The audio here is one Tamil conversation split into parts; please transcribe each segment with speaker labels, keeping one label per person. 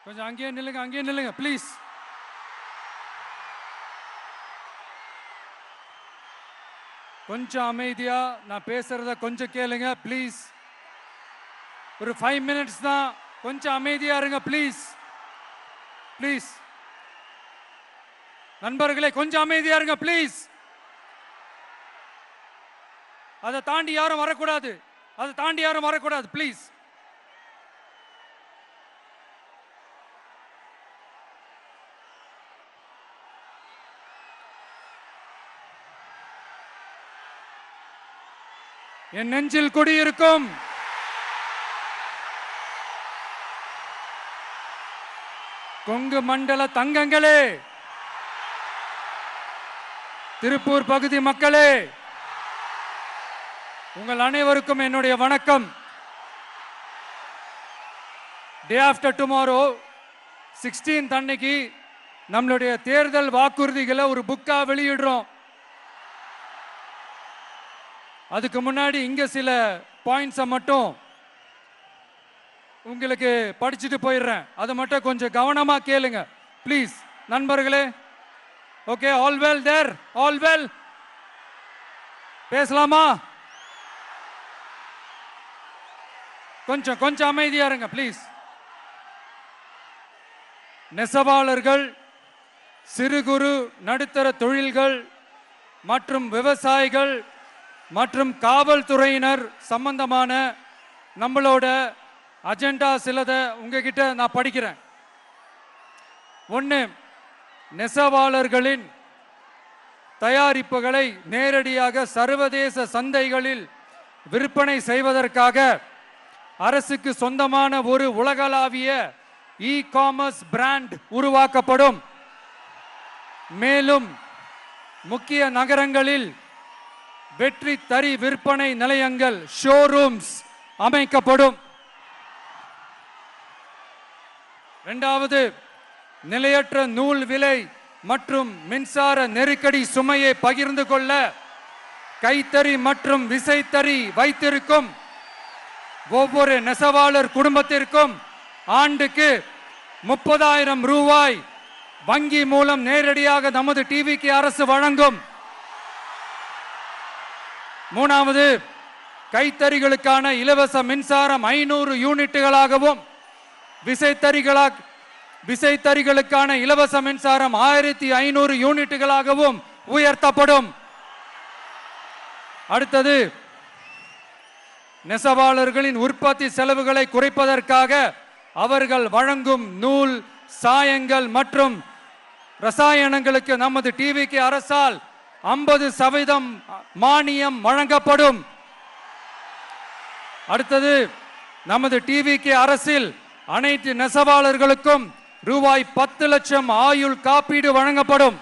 Speaker 1: கொஞ்சம் அங்கேயே நில்லுங்க ப்ளீஸ். கொஞ்சம் அமைதியா நான் பேசுறத கொஞ்சம் கேளுங்க ப்ளீஸ். ஒரு 5 minutes தான், கொஞ்சம் அமைதியா இருங்க ப்ளீஸ். ப்ளீஸ் நண்பர்களே, கொஞ்சம் அமைதியா இருங்க ப்ளீஸ். அதை தாண்டி யாரும் வரக்கூடாது ப்ளீஸ். என் நெஞ்சில் குடியிருக்கும் கொங்கு மண்டல தங்கங்களே, திருப்பூர் பகுதி மக்களே, உங்கள் அனைவருக்கும் என்னுடைய வணக்கம். டே ஆஃப்டர் டுமாரோ 16th அன்னைக்கு நம்மளுடைய தேர்தல் வாக்குறுதிகளை ஒரு புக்கா வெளியிடுறோம். அதுக்கு முன்னாடி இங்க சில பாயிண்ட்ஸை மட்டும் உங்களுக்கு படிச்சுட்டு போயிடுறேன். அதை மட்டும் கொஞ்சம் கவனமா கேளுங்க ப்ளீஸ் நண்பர்களே. Okay, all well there? All well? பேசலாமா? கொஞ்சம் அமைதியா இருங்க ப்ளீஸ். நெசவாளர்கள், சிறு குறு நடுத்தர தொழில்கள் மற்றும் விவசாயிகள் மற்றும் காவல்துறையினர் சம்பந்தமான நம்மளோட அஜெண்டா சிலதை உங்ககிட்ட நான் படிக்கிறேன். ஒன்று, நெசவாளர்களின் தயாரிப்புகளை நேரடியாக சர்வதேச சந்தைகளில் விற்பனை செய்வதற்காக அரசுக்கு சொந்தமான ஒரு உலகளாவிய இ-காமர்ஸ் பிராண்ட் உருவாக்கப்படும். மேலும் முக்கிய நகரங்களில் வெற்றி தறி விற்பனை நிலையங்கள், ஷோரூம்ஸ் அமைக்கப்படும். இரண்டாவது, நிலையற்ற நூல் விலை மற்றும் மின்சார நெருக்கடி சுமையை பகிர்ந்து கொள்ள கைத்தறி மற்றும் விசைத்தறி வைத்திருக்கும் ஒவ்வொரு நெசவாளர் குடும்பத்திற்கும் ஆண்டுக்கு 30,000 ரூபாய் வங்கி மூலம் நேரடியாக நமது டிவிக்கு அரசு வழங்கும். மூணாவது, கைத்தறிகளுக்கான இலவச மின்சாரம் 500 யூனிட்டுகளாகவும் விசைத்தறிகளுக்கான இலவச மின்சாரம் 1500 யூனிட்டுகளாகவும் உயர்த்தப்படும். அடுத்தது, நெசவாளர்களின் உற்பத்தி செலவுகளை குறைப்பதற்காக அவர்கள் வழங்கும் நூல், சாயங்கள் மற்றும் ரசாயனங்களுக்கு நமது டிவிக்கு அரசால் 50% மானியம் வழங்கப்படும். அடுத்தது, நமது டிவிக்கு அரசில் அனைத்து நெசவாளர்களுக்கும் ரூபாய் 10 லட்சம் ஆயுள் காப்பீடு வழங்கப்படும்.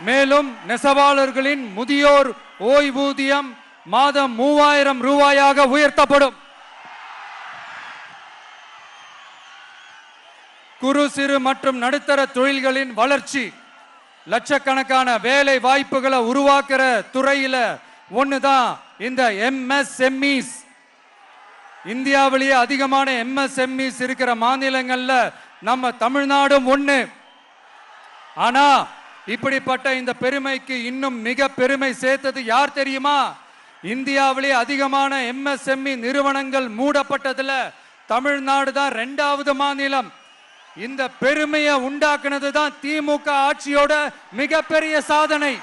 Speaker 1: மேலும் நெசவாளர்களின் முதியோர் ஓய்வூதியம் மாதம் 3000 ரூபாயாக உயர்த்தப்படும். குறு சிறு மற்றும் நடுத்தர தொழில்களின் வளர்ச்சி, லட்சக்கணக்கான வேலை வாய்ப்புகளை உருவாக்குற துறையில ஒண்ணுதான் இந்த MSMEs. இந்தியாவிலேயே அதிகமான MSMEs இருக்கிற மாநிலங்கள்ல நம்ம தமிழ்நாடும் ஒண்ணு. ஆனா இப்படிப்பட்ட இந்த பெருமைக்கு இன்னும் மிக பெருமை சேர்த்தது யார் தெரியுமா? இந்தியாவிலேயே அதிகமான MSME நிறுவனங்கள் மூடப்பட்டதுல தமிழ்நாடு தான் 2வது மாநிலம். இந்த பெருமையை உண்டாக்குனது தான் திமுக ஆட்சியோட மிகப்பெரிய சாதனை.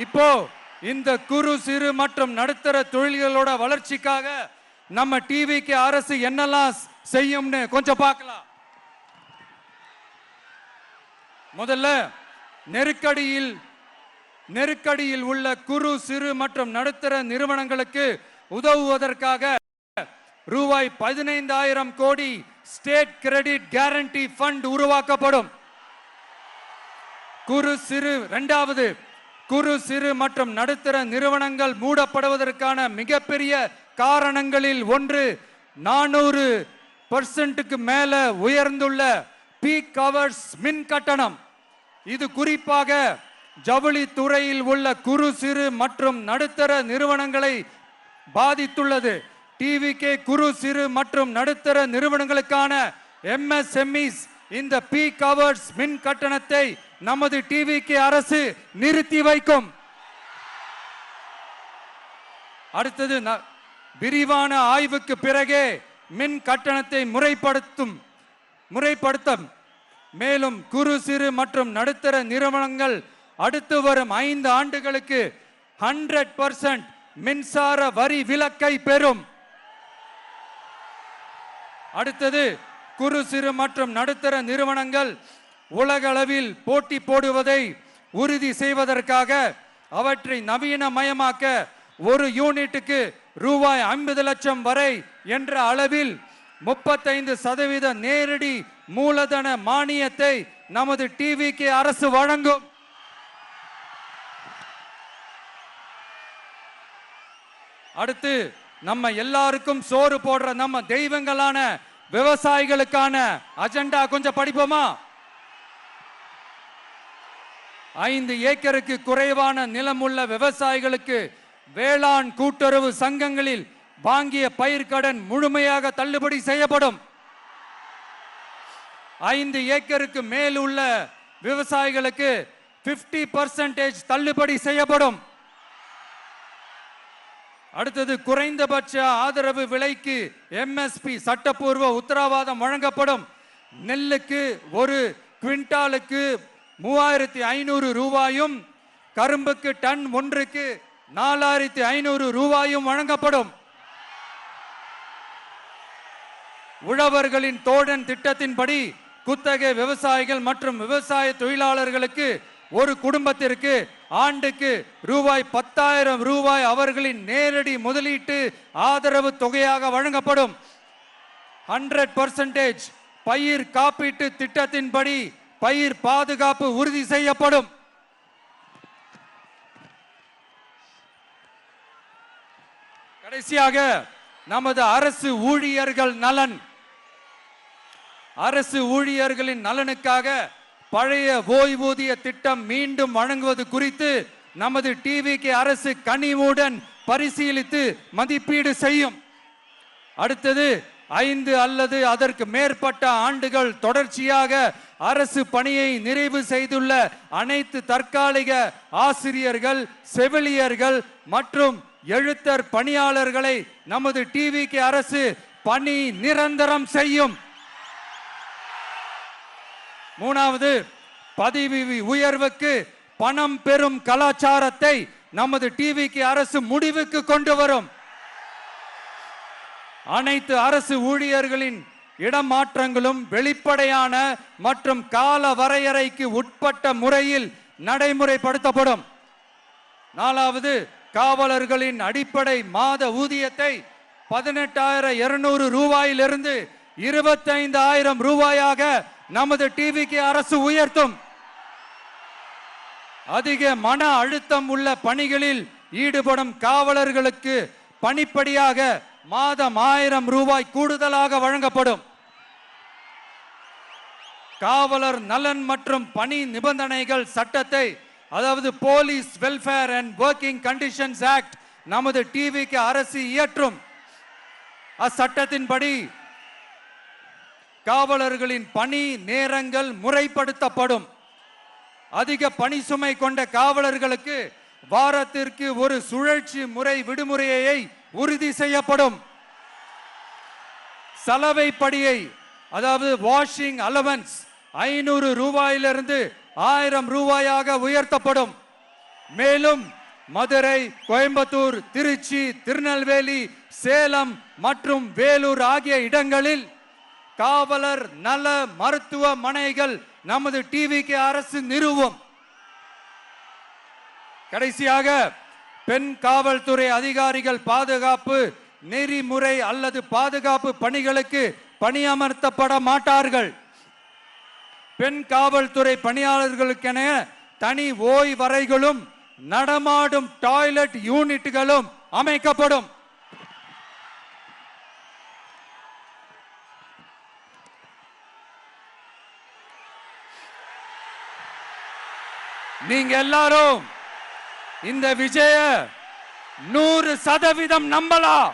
Speaker 1: இப்போ இந்த குறு சிறு மற்றும் நடுத்தர தொழில்களோட வளர்ச்சிக்காக நம்ம டிவிக்கு அரசு என்னெல்லாம் செய்யும்னு கொஞ்சம் பார்க்கலாம். முதல்ல, நெருக்கடியில் உள்ள குறு சிறு மற்றும் நடுத்தர நிறுவனங்களுக்கு உதவுவதற்காக ரூபாய் 15,000 கோடி ஸ்டேட் கிரெடிட் கேரண்டி ஃபண்ட் உருவாக்கப்படும். இரண்டாவது, குறு சிறு மற்றும் நடுத்தர நிறுவனங்கள் மூடப்படுவதற்கான மிகப்பெரிய காரணங்களில் ஒன்று 400% மேல உயர்ந்துள்ள பீக் ஹவர்ஸ் மின் கட்டணம். இது குறிப்பாக ஜவுளி துறையில் உள்ள குறு சிறு மற்றும் நடுத்தர நிறுவனங்களை பாதித்துள்ளது. டிவிகே குறு சிறு மற்றும் நடுத்தர நிறுவனங்களுக்கான MSMEs இந்த பீக் ஹவர்ஸ் மின் கட்டணத்தை நமது டிவிகே அரசு நிறுத்தி வைக்கும். அடுத்தது விரிவான ஆய்வுக்கு பிறகே மின் கட்டணத்தை முறைப்படுத்தும். மேலும் குறு சிறு மற்றும் நடுத்தர நிறுவனங்கள் அடுத்து வரும் 5 ஆண்டுகளுக்கு 100% மின்சார வரி விலக்கை பெறும். அடுத்தது குறு சிறு மற்றும் நடுத்தர நிறுவனங்கள் உலகளவில் போட்டி போடுவதை உறுதி செய்வதற்காக அவற்றை நவீனமயமாக்க ஒரு யூனிட்டுக்கு ரூபாய் 50 லட்சம் வரை என்ற அளவில் 35% நேரடி மூலதன மானியத்தை நமது டிவிகே அரசு வழங்கும். அடுத்து நம்ம எல்லாருக்கும் சோறு போடுற நம்ம தெய்வங்களான விவசாயிகளுக்கான அஜெண்டா கொஞ்சம் படிப்போமா? 5 ஏக்கருக்கு குறைவான நிலமுள்ள விவசாயிகளுக்கு வேளாண் கூட்டுறவு சங்கங்களில் வாங்கிய பயிர்க்கடன் முழுமையாக தள்ளுபடி செய்யப்படும். 5 ஏக்கருக்கு மேல் உள்ள விவசாயிகளுக்கு 50% தள்ளுபடி செய்யப்படும். அடுத்தது குறைந்தபட்ச ஆதரவு விலைக்கு MSP சட்டப்பூர்வ உத்தரவாதம் வழங்கப்படும். நெல்லுக்கு ஒரு குவிண்டாலுக்கு 3500 ரூபாயும் கரும்புக்கு டன் ஒன்றுக்கு 4500 ரூபாயும் வழங்கப்படும். உழவர்களின் தோழன் திட்டத்தின்படி குத்தகை விவசாயிகள் மற்றும் விவசாய தொழிலாளர்களுக்கு ஒரு குடும்பத்திற்கு ஆண்டுக்கு ரூபாய் 10,000 ரூபாய் அவர்களின் நேரடி முதலீட்டு ஆதரவு தொகையாக வழங்கப்படும். 100% பயிர் காப்பீட்டு திட்டத்தின்படி பயிர் பாதுகாப்பு உறுதி செய்யப்படும். கடைசியாக நமது அரசு ஊழியர்களின் நலனுக்காக பழைய ஓய்வூதிய திட்டம் மீண்டும் வழங்குவது குறித்து நமது டிவிகே அரசு கனிவுடன் பரிசீலித்து மதிப்பீடு செய்யும். அடுத்தது 5 அல்லது அதற்கு மேற்பட்ட ஆண்டுகள் தொடர்ச்சியாக அரசு பணியை நிறைவு செய்துள்ள அனைத்து தற்காலிக ஆசிரியர்கள், செவிலியர்கள் மற்றும் எழுத்தர் பணியாளர்களை நமது டிவிகே அரசு பணி நிரந்தரம் செய்யும். 3வது, பதவி உயர்வுக்கு பணம் பெறும் கலாச்சாரத்தை நமது டிவிகே அரசு முடிவுக்கு கொண்டு வரும். அனைத்து அரசு ஊழியர்களின் இடமாற்றங்களும் வெளிப்படையான மற்றும் கால வரையறைக்கு உட்பட்ட முறையில் நடைமுறைப்படுத்தப்படும். 4வது, காவலர்களின் அடிப்படை மாத ஊதியத்தை 18,200 ரூபாயிலிருந்து 25,000 ரூபாயாக நமது டிவிகே அரசு உயர்த்தும். அதிக மன அழுத்தம் உள்ள பணிகளில் ஈடுபடும் காவலர்களுக்கு பணிப்படியாக மாதம் 1000 ரூபாய் கூடுதலாக வழங்கப்படும். காவலர் நலன் மற்றும் பணி நிபந்தனைகள் சட்டத்தை, அதாவது police welfare and working conditions act, நமது டிவிகே அரசு இயற்றும். அச்சட்டத்தின்படி காவலர்களின் பணி நேரங்கள் முறைப்படுத்தப்படும். அதிக பணி சுமை கொண்ட காவலர்களுக்கு வாரத்திற்கு ஒரு சுழற்சி முறை விடுமுறையை உறுதி செய்யப்படும். சலவை படியை, அதாவது வாஷிங் அலவன்ஸ் 500 ரூபாயிலிருந்து 1000 ரூபாயாக உயர்த்தப்படும். மேலும் மதுரை, கோயம்புத்தூர், திருச்சி, திருநெல்வேலி, சேலம் மற்றும் வேலூர் ஆகிய இடங்களில் காவலர் நல மருத்துவமனைகள் நமது டிவிகே அரசு நிறுவும். கடைசியாக பெண் காவல்துறை அதிகாரிகள் பாதுகாப்பு நெறிமுறை அல்லது பாதுகாப்பு பணிகளுக்கு பணியமர்த்தப்பட மாட்டார்கள். பெண் காவல்துறை பணியாளர்களுக்கென தனி ஓய்வறைகளும் நடமாடும் டாய்லெட் யூனிட்டுகளும் அமைக்கப்படும். நீங்க எல்லாரும் இந்த விஜய 100% நம்பலாம்.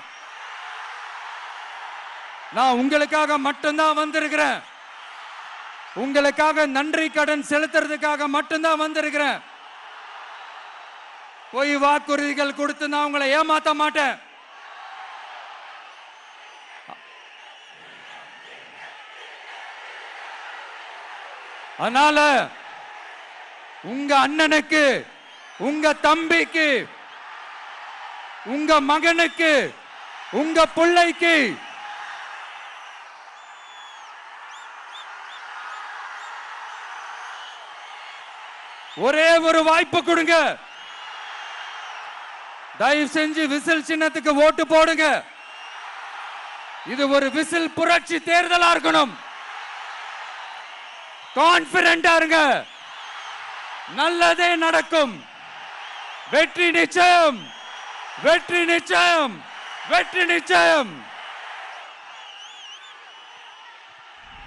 Speaker 1: நான் உங்களுக்காக மட்டும்தான் வந்திருக்கிறேன். உங்களுக்காக நன்றி கடன் செலுத்துறதுக்காக மட்டும்தான் வந்திருக்கிறேன். போய் வாக்குறுதிகள் கொடுத்து நான் உங்களை ஏமாத்த மாட்டேன். அதனால உங்க அண்ணனுக்கு, உங்க தம்பிக்கு, உங்க மகனுக்கு, உங்க பிள்ளைக்கு ஒரே ஒரு வாய்ப்பு கொடுங்க. தயவு செஞ்சு விசில் சின்னத்துக்கு ஓட்டு போடுங்க. இது ஒரு விசில் புரட்சி தேர்தலா இருக்கணும். கான்பிடென்டா இருங்க. நல்லதே நடக்கும். வெற்றி நிச்சயம், வெற்றி நிச்சயம், வெற்றி நிச்சயம்.